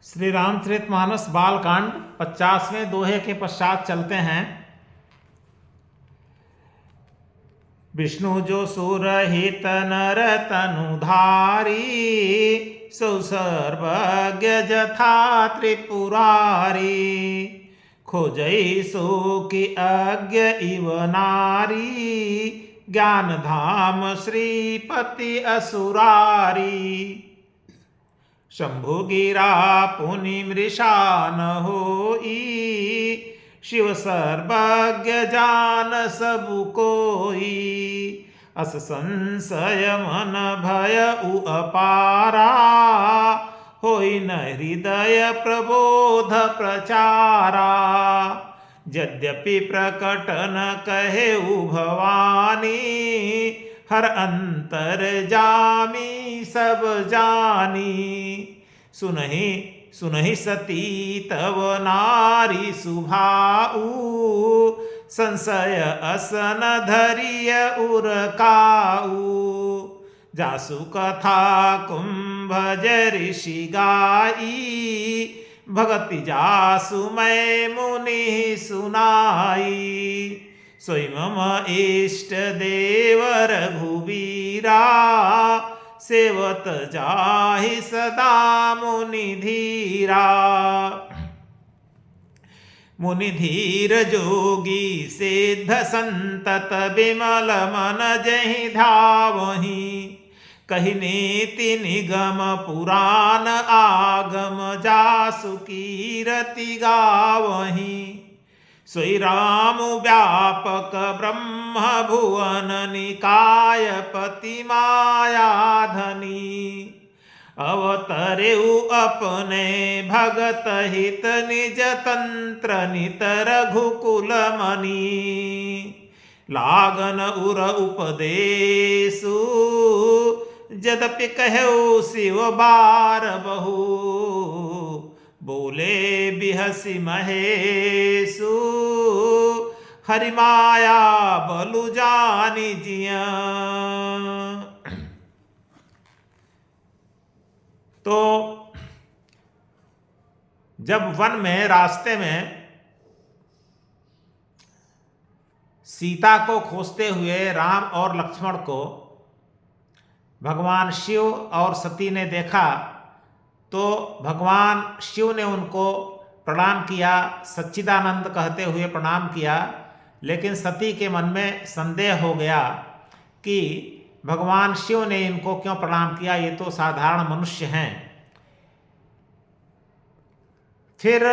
श्री रामचरितमानस बालकांड 50वें दोहे के पश्चात चलते हैं। विष्णु जो सुरहित नर तनुधारी, सौ सर्वज्ञ जथा त्रिपुरारी। खोजई सो की अज्ञ इव नारी, ज्ञान धाम श्रीपति असुरारी। शंभु गिरा पुनि मृषा न होई, शिव सर्वज्ञ जान सब कोई। अस संशय मन भय उ अपारा, होई न हृदय प्रबोध प्रचारा। यद्यपि प्रकट न कहे उ भवानी, हर अंतर जामी सब जानी। सुनहि सुनहि सती तव नारी सुभाऊ, संशय असन धरिय उरकाऊ। जासु कथा कुंभज ऋषि गाई, भगति जासु मैं मुनि सुनाई। सोई मम इष्ट देव रघुवीरा, सेवत जाहि सदा मुनि धीरा। मुनि धीर जोगी सिद्ध संतत, बिमल मन जहि धावहि। कहि नीति निगम पुराण, आगम जासु कीरति गावहि। सोई राम व्यापक ब्रह्म भुवन निकाय, पति मायाधनी। अवतरेउ अपने भगत हित, निज तंत्र नित रघुकुल मणि। लागन उर उपदेशु, यद्यपि कहु शिव बार बहु। बोले बिहसी महेशु, हरि माया बलु जानि जिया। तो जब वन में रास्ते में सीता को खोजते हुए राम और लक्ष्मण को भगवान शिव और सती ने देखा, तो भगवान शिव ने उनको प्रणाम किया, सच्चिदानंद कहते हुए प्रणाम किया। लेकिन सती के मन में संदेह हो गया कि भगवान शिव ने इनको क्यों प्रणाम किया, ये तो साधारण मनुष्य हैं। फिर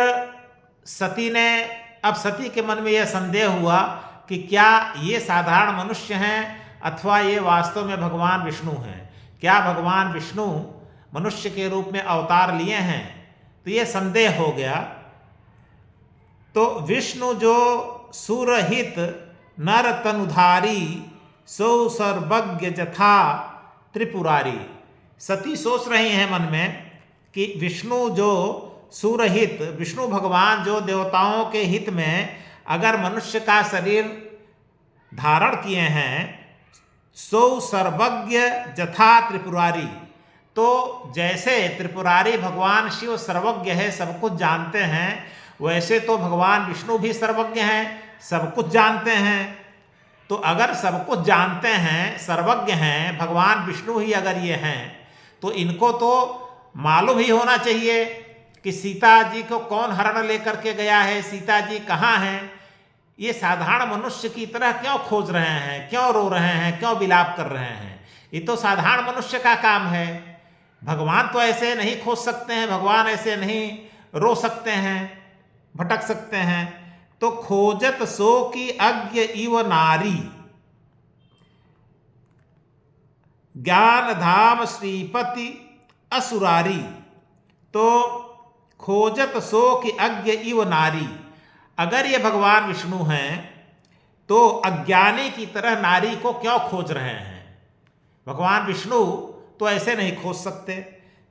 सती के मन में यह संदेह हुआ कि क्या ये साधारण मनुष्य हैं अथवा ये वास्तव में भगवान विष्णु हैं। क्या भगवान विष्णु मनुष्य के रूप में अवतार लिए हैं, तो ये संदेह हो गया। तो विष्णु जो सुरहित नर तनुधारी, सौ सर्वज्ञ जथा त्रिपुरारी। सती सोच रही हैं मन में कि विष्णु जो सुरहित, विष्णु भगवान जो देवताओं के हित में अगर मनुष्य का शरीर धारण किए हैं, सौ सर्वज्ञ जथा त्रिपुरारी। तो जैसे त्रिपुरारी भगवान शिव सर्वज्ञ है, सब कुछ जानते हैं, वैसे तो भगवान विष्णु भी सर्वज्ञ हैं, सब कुछ जानते हैं। तो अगर सब कुछ जानते हैं, सर्वज्ञ हैं, भगवान विष्णु ही अगर ये हैं, तो इनको तो मालूम ही होना चाहिए कि सीता जी को कौन हरण लेकर के गया है, सीता जी कहाँ हैं। ये साधारण मनुष्य की तरह क्यों खोज रहे हैं, क्यों रो रहे हैं, क्यों विलाप कर रहे हैं। ये तो साधारण मनुष्य का काम है। भगवान तो ऐसे नहीं खोज सकते हैं, भगवान ऐसे नहीं रो सकते हैं, भटक सकते हैं। तो खोजत सो की अज्ञ इव नारी, ज्ञान धाम श्रीपति असुरारी। तो खोजत सो की अज्ञ इव नारी, अगर ये भगवान विष्णु हैं तो अज्ञानी की तरह नारी को क्यों खोज रहे हैं। भगवान विष्णु तो ऐसे नहीं खोज सकते।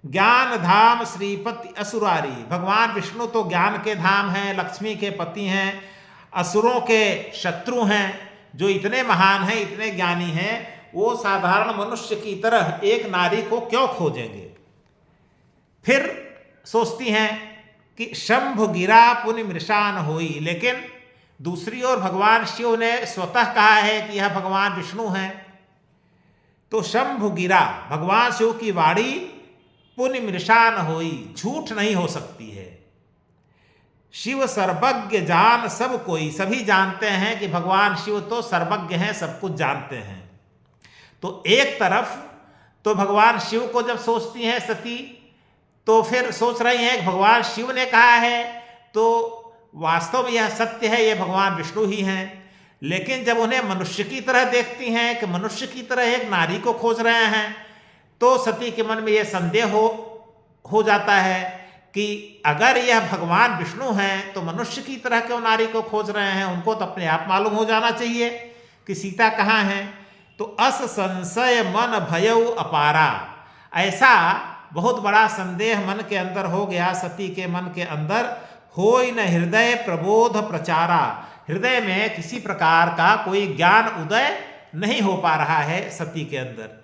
ज्ञान धाम श्रीपति असुरारी, भगवान विष्णु तो ज्ञान के धाम हैं, लक्ष्मी के पति हैं, असुरों के शत्रु हैं। जो इतने महान हैं, इतने ज्ञानी हैं, वो साधारण मनुष्य की तरह एक नारी को क्यों खोजेंगे। फिर सोचती हैं कि शंभु गिरा पुनि मृषान होई, लेकिन दूसरी ओर भगवान शिव ने स्वतः कहा है कि यह भगवान विष्णु हैं। तो शंभु गिरा, भगवान शिव की वाणी पुनि मृषान होई, झूठ नहीं हो सकती है। शिव सर्वज्ञ जान सब कोई, सभी जानते हैं कि भगवान शिव तो सर्वज्ञ हैं, सब कुछ जानते हैं। तो एक तरफ तो भगवान शिव को जब सोचती हैं सती, तो फिर सोच रही हैं कि भगवान शिव ने कहा है तो वास्तव में यह सत्य है, ये भगवान विष्णु ही हैं। लेकिन जब उन्हें मनुष्य की तरह देखती हैं कि मनुष्य की तरह एक नारी को खोज रहे हैं, तो सती के मन में यह संदेह हो जाता है कि अगर यह भगवान विष्णु हैं तो मनुष्य की तरह क्यों नारी को खोज रहे हैं। उनको तो अपने आप मालूम हो जाना चाहिए कि सीता कहाँ है। तो अस संशय मन भयउ अपारा, ऐसा बहुत बड़ा संदेह मन के अंदर हो गया सती के मन के अंदर। होई न हृदय प्रबोध प्रचारा, हृदय में किसी प्रकार का कोई ज्ञान उदय नहीं हो पा रहा है सती के अंदर।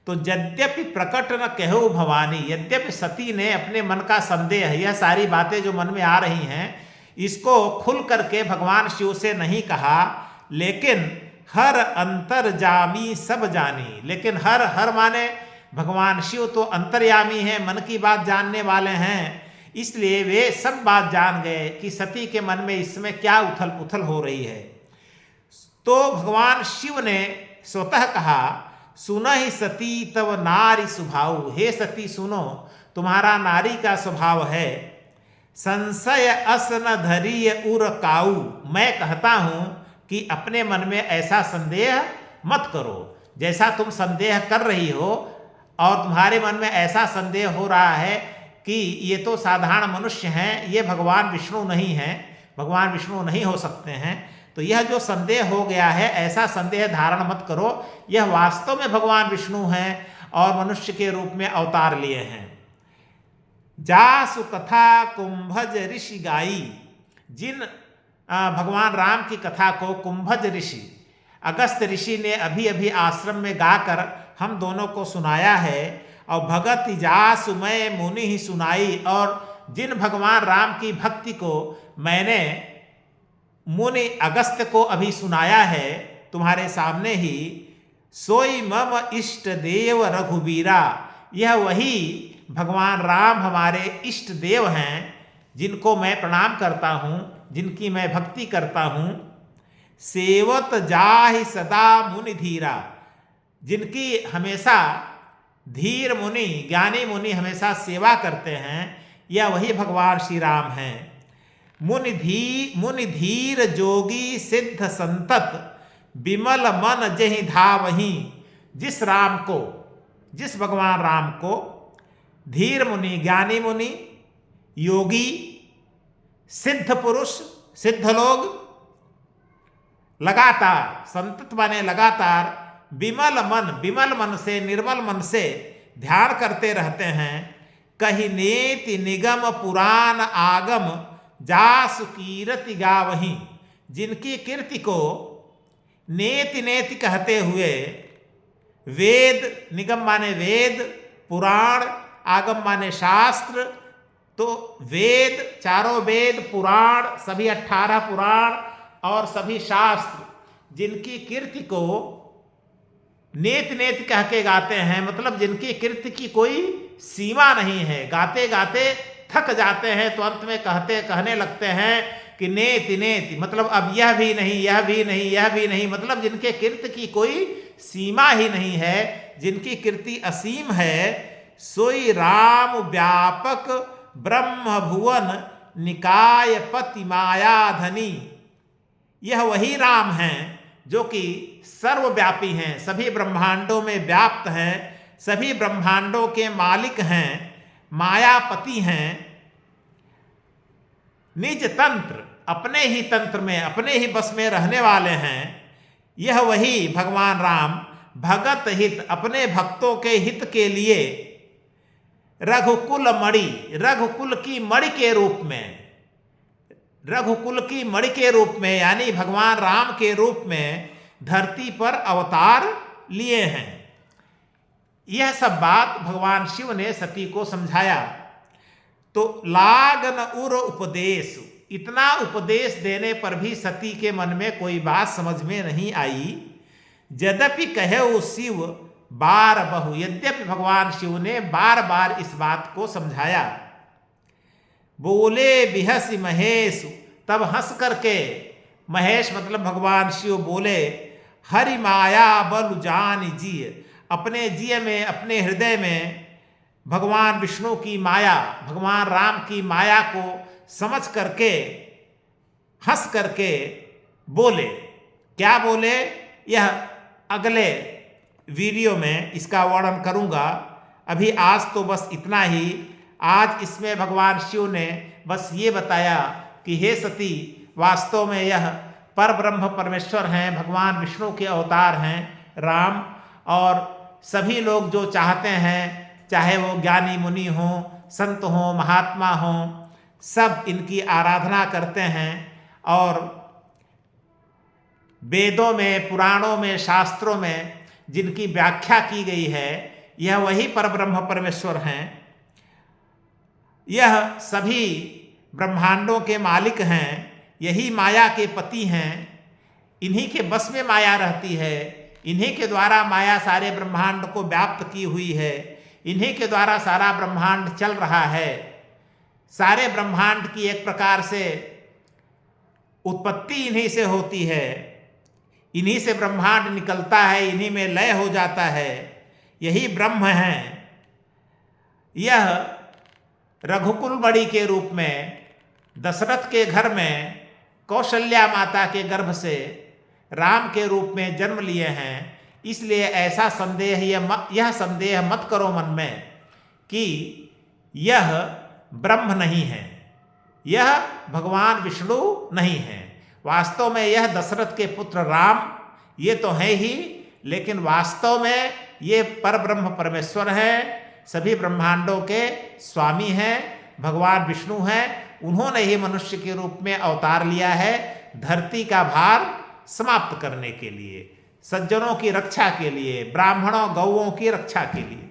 तो यद्यपि प्रकट न कहु भवानी, यद्यपि सती ने अपने मन का संदेह, यह सारी बातें जो मन में आ रही हैं, इसको खुल करके भगवान शिव से नहीं कहा, लेकिन हर अंतर्जामी सब जानी। लेकिन हर माने भगवान शिव तो अंतर्यामी हैं, मन की बात जानने वाले हैं, इसलिए वे सब बात जान गए कि सती के मन में इस समय क्या उथल पुथल हो रही है। तो भगवान शिव ने स्वतः कहा, सुनहि सती तव नारी स्वभाव, हे सती सुनो, तुम्हारा नारी का स्वभाव है। संशय अस न धरिय उर काऊ, मैं कहता हूं कि अपने मन में ऐसा संदेह मत करो। जैसा तुम संदेह कर रही हो और तुम्हारे मन में ऐसा संदेह हो रहा है कि ये तो साधारण मनुष्य हैं, ये भगवान विष्णु नहीं हैं, भगवान विष्णु नहीं हो सकते हैं, तो यह जो संदेह हो गया है, ऐसा संदेह धारण मत करो। यह वास्तव में भगवान विष्णु हैं और मनुष्य के रूप में अवतार लिए हैं। जासु कथा कुंभज ऋषि गाई, जिन भगवान राम की कथा को कुंभज ऋषि, अगस्त ऋषि ने अभी अभी आश्रम में गाकर हम दोनों को सुनाया है। और भगत जासु मैं मुनि ही सुनाई, और जिन भगवान राम की भक्ति को मैंने मुनि अगस्त को अभी सुनाया है तुम्हारे सामने ही, सोई मम इष्ट देव रघुबीरा, यह वही भगवान राम हमारे इष्ट देव हैं जिनको मैं प्रणाम करता हूँ, जिनकी मैं भक्ति करता हूँ। सेवत जाहि सदा मुनि धीरा, जिनकी हमेशा धीर मुनि, ज्ञानी मुनि हमेशा सेवा करते हैं, यह वही भगवान श्री राम हैं। मुनि धीर जोगी सिद्ध संतत, विमल मन जहि धावहि, जिस राम को, जिस भगवान राम को धीर मुनि, ज्ञानी मुनि, योगी, सिद्ध पुरुष, सिद्ध लोग लगातार, संतत माने लगातार, विमल मन से, निर्मल मन से ध्यान करते रहते हैं। कही नेति निगम पुराण आगम जासु कीरति गावहीं, जिनकी कीर्ति को नेति नेति कहते हुए वेद, निगम माने वेद, पुराण, आगम माने शास्त्र, तो वेद, चारों वेद, पुराण, सभी 18 पुराण और सभी शास्त्र, जिनकी कीर्ति को नेत नेत कह के गाते हैं, मतलब जिनकी कीर्ति की कोई सीमा नहीं है। गाते गाते थक जाते हैं तो अंत में कहने लगते हैं कि नेति नेति, मतलब अब यह भी नहीं, यह भी नहीं, यह भी नहीं, मतलब जिनके कीर्ति की कोई सीमा ही नहीं है, जिनकी कीर्ति असीम है। सोई राम व्यापक ब्रह्म भुवन निकाय पति मायाधनी, यह वही राम हैं जो कि सर्वव्यापी हैं, सभी ब्रह्मांडों में व्याप्त हैं, सभी ब्रह्मांडों के मालिक हैं, मायापति हैं। निज तंत्र, अपने ही तंत्र में, अपने ही बस में रहने वाले हैं। यह वही भगवान राम भगत हित, अपने भक्तों के हित के लिए रघुकुल मणि, रघुकुल की मणि के रूप में, रघुकुल की मणि के रूप में, यानी भगवान राम के रूप में धरती पर अवतार लिए हैं। यह सब बात भगवान शिव ने सती को समझाया। तो लाग न उर उपदेश, इतना उपदेश देने पर भी सती के मन में कोई बात समझ में नहीं आई। यद्यपि कहे वो शिव बार बहु, यद्यपि भगवान शिव ने बार बार इस बात को समझाया। बोले बिहसी महेश, तब हंस करके महेश मतलब भगवान शिव बोले, हरि माया बल जान जिय, अपने जिय में अपने हृदय में भगवान विष्णु की माया, भगवान राम की माया को समझ करके हंस करके बोले। क्या बोले, यह अगले वीडियो में इसका वर्णन करूंगा। अभी आज तो बस इतना ही। आज इसमें भगवान शिव ने बस ये बताया कि हे सती, वास्तव में यह परब्रह्म परमेश्वर हैं, भगवान विष्णु के अवतार हैं राम, और सभी लोग जो चाहते हैं, चाहे वो ज्ञानी मुनि हों, संत हों, महात्मा हों, सब इनकी आराधना करते हैं। और वेदों में, पुराणों में, शास्त्रों में जिनकी व्याख्या की गई है, यह वही परब्रह्म परमेश्वर हैं। यह सभी ब्रह्मांडों के मालिक हैं, यही माया के पति हैं, इन्हीं के बस में माया रहती है, इन्हीं के द्वारा माया सारे ब्रह्मांड को व्याप्त की हुई है, इन्हीं के द्वारा सारा ब्रह्मांड चल रहा है। सारे ब्रह्मांड की एक प्रकार से उत्पत्ति इन्हीं से होती है, इन्हीं से ब्रह्मांड निकलता है, इन्हीं में लय हो जाता है, यही ब्रह्म हैं। यह रघुकुल बड़ी के रूप में दशरथ के घर में कौशल्या माता के गर्भ से राम के रूप में जन्म लिए हैं। इसलिए ऐसा संदेह यह संदेह मत करो मन में कि यह ब्रह्म नहीं है, यह भगवान विष्णु नहीं है। वास्तव में यह दशरथ के पुत्र राम ये तो है ही, लेकिन वास्तव में ये परब्रह्म परमेश्वर हैं, सभी ब्रह्मांडों के स्वामी हैं, भगवान विष्णु हैं। उन्होंने ही मनुष्य के रूप में अवतार लिया है धरती का भार समाप्त करने के लिए, सज्जनों की रक्षा के लिए, ब्राह्मणों गौओं की रक्षा के लिए।